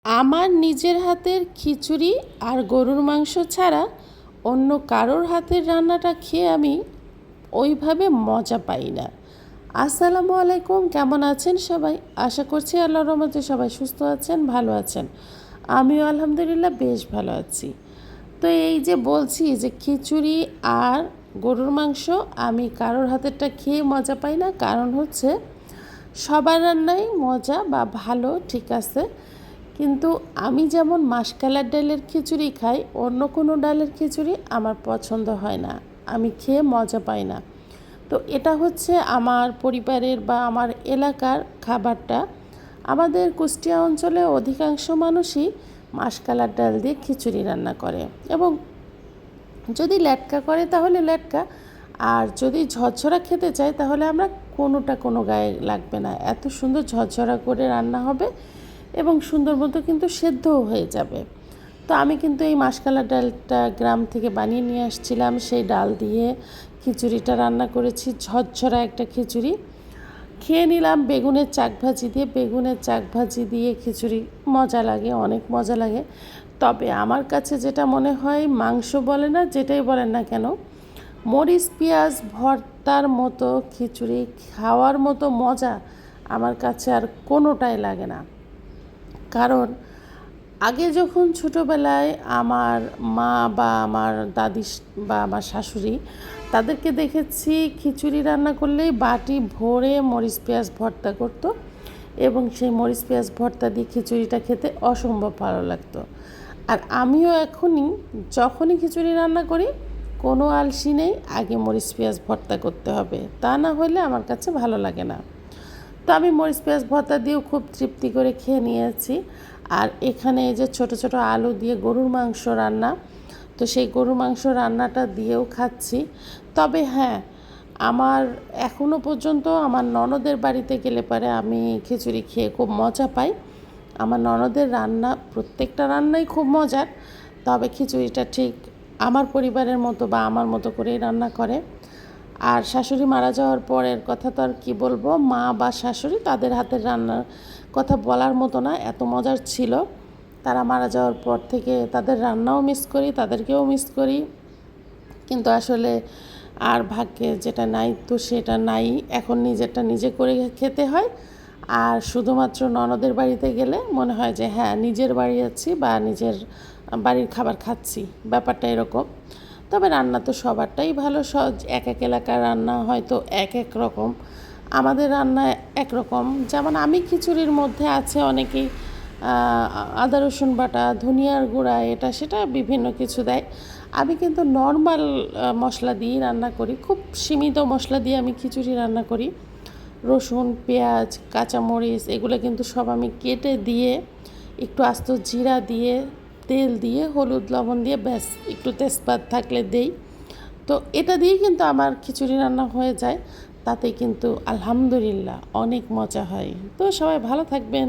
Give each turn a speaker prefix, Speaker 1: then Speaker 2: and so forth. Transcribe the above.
Speaker 1: আমার নিজের হাতের খিচুড়ি আর গরুর মাংস ছাড়া অন্য কারোর হাতের রান্নাটা খেয়ে আমি ওইভাবে মজা পাই না। আসসালামু আলাইকুম, কেমন আছেন সবাই? আশা করছি আল্লাহর রহমতে সবাই সুস্থ আছেন, ভালো আছেন। আমিও আলহামদুলিল্লাহ বেশ ভালো আছি। তো এই যে বলছি যে খিচুড়ি আর গরুর মাংস আমি কারোর হাতেরটা খেয়ে মজা পাই না, কারণ হচ্ছে সবার রান্নাই মজা বা ভালো, ঠিক আছে, কিন্তু আমি যেমন মাসকলাইর ডালের খিচুড়ি খাই, অন্য কোনো ডালের খিচুড়ি আমার পছন্দ হয় না, আমি খেয়ে মজা পাই না। তো এটা হচ্ছে আমার পরিবারের বা আমার এলাকার খাবারটা। আমাদের কুষ্টিয়া অঞ্চলে অধিকাংশ মানুষই মাসকলাইর ডাল দিয়ে খিচুড়ি রান্না করে, এবং যদি লেটকা করে তাহলে লেটকা, আর যদি ঝরঝরা খেতে চাই তাহলে আমরা কোনো গায়ে লাগবে না, এত সুন্দর ঝরঝরা করে রান্না হবে এবং সুন্দর মতো কিন্তু সেদ্ধও হয়ে যাবে। তো আমি কিন্তু এই মাসকলাইর ডালটা গ্রাম থেকে বানিয়ে নিয়ে আসছিলাম, সেই ডাল দিয়ে খিচুড়িটা রান্না করেছি, ঝরঝরা একটা খিচুড়ি খেয়ে নিলাম বেগুনের চাক ভাজি দিয়ে। বেগুনের চাক ভাজি দিয়ে খিচুড়ি মজা লাগে, অনেক মজা লাগে। তবে আমার কাছে যেটা মনে হয়, মাংস বলে না, যেটাই বলেন না কেন, মরিচ পেঁয়াজ ভর্তার মতো খিচুড়ি খাওয়ার মতো মজা আমার কাছে আর কোনোটাই লাগে না। কারণ আগে যখন ছোটোবেলায় আমার মা বা আমার দাদি বা আমার শাশুড়ি, তাদেরকে দেখেছি খিচুড়ি রান্না করলেই বাটি ভরে মরিচ পেঁয়াজ ভর্তা করতো, এবং সেই মরিচ পেঁয়াজ ভর্তা দিয়ে খিচুড়িটা খেতে অসম্ভব ভালো লাগতো। আর আমিও যখনই খিচুড়ি রান্না করি, কোনো আলসি নেই, আগে মরিচ পেঁয়াজ ভর্তা করতে হবে, তা না হলে আমার কাছে ভালো লাগে না। তো আমি মরিচ পেঁয়াজ ভর্তা দিয়েও খুব তৃপ্তি করে খেয়ে নিয়েছি। আর এখানে এই যে ছোট ছোট আলু দিয়ে গরুর মাংস রান্না, তো সেই গরুর মাংস রান্নাটা দিয়েও খাচ্ছি। তবে হ্যাঁ, আমার এখনও পর্যন্ত আমার ননদের বাড়িতে গেলে পরে আমি খিচুড়ি খেয়ে খুব মজা পাই। আমার ননদের রান্না, প্রত্যেকটা রান্নাই খুব মজার, তবে খিচুড়িটা ঠিক আমার পরিবারের মতো বা আমার মতো করেই রান্না করে। আর শাশুড়ি মারা যাওয়ার পরের কথা তো আর কি বলবো, মা বা শাশুড়ি, তাদের হাতের রান্নার কথা বলার মতো না, এত মজার ছিল। তারা মারা যাওয়ার পর থেকে তাদের রান্নাও মিস করি, তাদেরকেও মিস করি, কিন্তু আসলে আর ভাগ্যে যেটা নাই তো সেটা নাই, এখন নিজেরটা নিজে করে খেতে হয়। আর শুধুমাত্র ননদের বাড়িতে গেলে মনে হয় যে হ্যাঁ, নিজের বাড়ি আছি বা নিজের বাড়ির খাবার খাচ্ছি, ব্যাপারটা এরকম। তবে রান্না তো সবারটাই ভালো, সহজ, এক এক এলাকার রান্না হয়তো এক এক রকম, আমাদের রান্না একরকম। যেমন আমি খিচুড়ির মধ্যে আছে অনেকেই আদা রসুন বাটা, ধনিয়ার গুঁড়া, এটা সেটা বিভিন্ন কিছু দেয়। আমি কিন্তু নর্মাল মশলা দিয়েই রান্না করি, খুব সীমিত মশলা দিয়ে আমি খিচুড়ি রান্না করি। রসুন, পেঁয়াজ, কাঁচামরিচ এগুলো কিন্তু সব আমি কেটে দিয়ে, একটু আস্ত জিরা দিয়ে, তেল দিয়ে, হলুদ লবণ দিয়ে, ব্যাস একটু তেজপাত থাকলে দেই। তো এটা দিয়েই কিন্তু আমার খিচুড়ি রান্না হয়ে যায়, তাতে কিন্তু আলহামদুলিল্লাহ অনেক মজা হয়। তো সবাই ভালো থাকবেন।